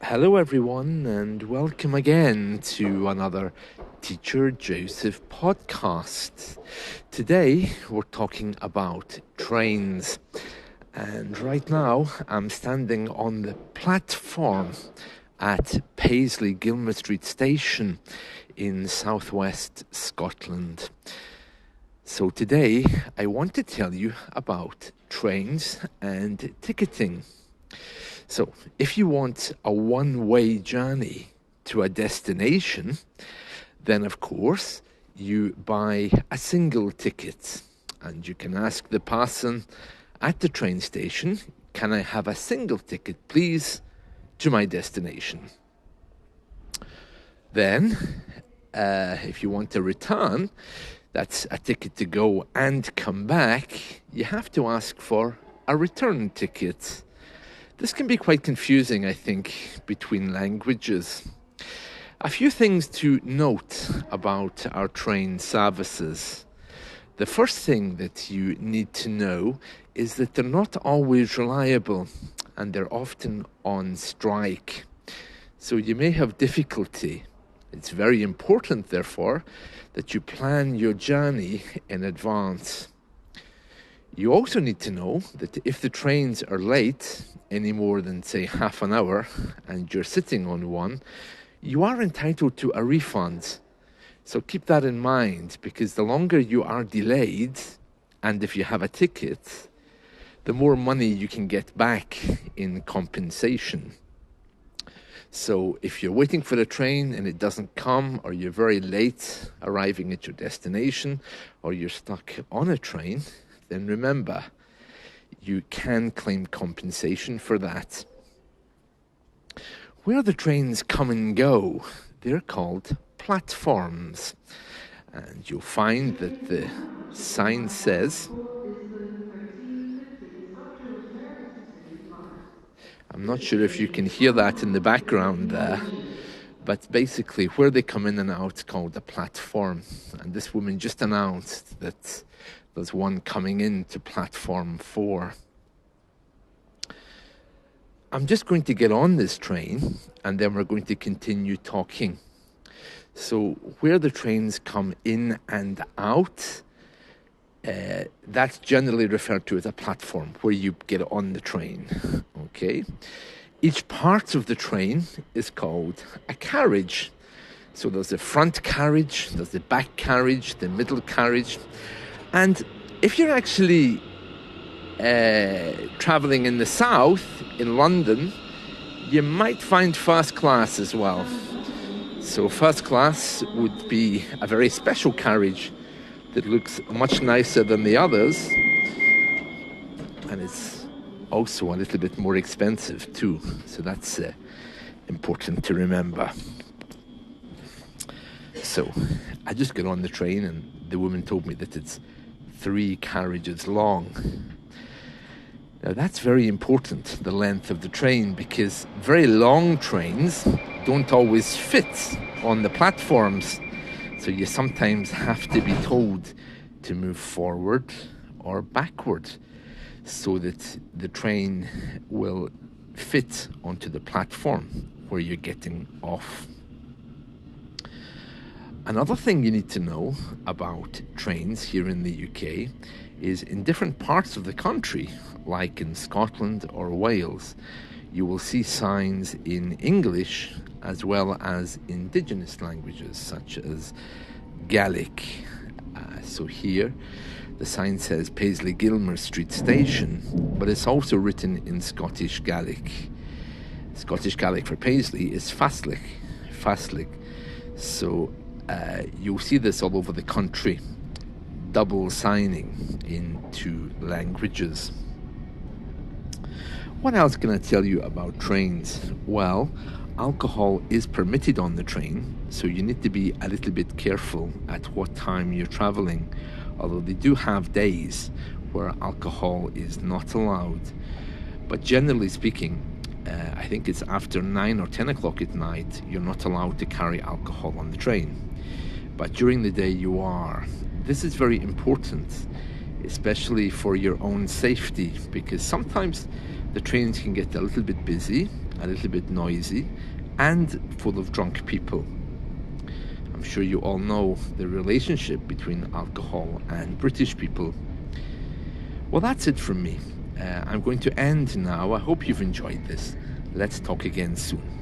Hello, everyone, and welcome again to another Teacher Joseph podcast. Today, we're talking about trains, and right now, I'm standing on the platform at Paisley Gilmer Street Station in southwest Scotland. So, today, I want to tell you about trains and ticketing. So, if you want a one-way journey to a destination, then of course you buy a single ticket and you can ask the person at the train station, "Can I have a single ticket, please, to my destination?" Then, if you want to return, that's a ticket to go and come back, you have to ask for a return ticket. This can be quite confusing, I think, between languages. A few things to note about our train services. The first thing that you need to know is that they're not always reliable and they're often on strike. So you may have difficulty. It's very important, therefore, that you plan your journey in advance. You also need to know that if the trains are late, any more than, say, half an hour, and you're sitting on one, you are entitled to a refund. So keep that in mind, because the longer you are delayed, and if you have a ticket, the more money you can get back in compensation. So if you're waiting for the train and it doesn't come, or you're very late arriving at your destination, or you're stuck on a train, then remember, you can claim compensation for that. Where the trains come and go, they're called platforms. And you'll find that the sign says, I'm not sure if you can hear that in the background there, but basically where they come in and out is called a platform. And this woman just announced that there's one coming in to platform 4. I'm just going to get on this train and then we're going to continue talking. So where the trains come in and out, that's generally referred to as a platform, where you get on the train, okay? Each part of the train is called a carriage. So there's the front carriage, there's the back carriage, the middle carriage. And if you're actually travelling in the south, in London, you might find first class as well. So first class would be a very special carriage that looks much nicer than the others, and it's also a little bit more expensive too. So that's important to remember. So I just got on the train and the woman told me that it's 3 carriages long. Now that's very important, the length of the train, because very long trains don't always fit on the platforms. So you sometimes have to be told to move forward or backward so that the train will fit onto the platform where you're getting off. Another thing you need to know about trains here in the UK is in different parts of the country, like in Scotland or Wales, you will see signs in English as well as indigenous languages such as Gaelic. So here the sign says Paisley Gilmer Street Station, but it's also written in Scottish Gaelic. Scottish Gaelic for Paisley is Faslic. So you'll see this all over the country, double signing in 2 languages. What else can I tell you about trains? Well, alcohol is permitted on the train, so you need to be a little bit careful at what time you're traveling, although they do have days where alcohol is not allowed. But generally speaking, I think it's after 9 or 10 o'clock at night, you're not allowed to carry alcohol on the train. But during the day you are. This is very important, especially for your own safety, because sometimes the trains can get a little bit busy a little bit noisy, and full of drunk people. I'm sure you all know the relationship between alcohol and British people. Well, that's it from me. I'm going to end now. I hope you've enjoyed this. Let's talk again soon.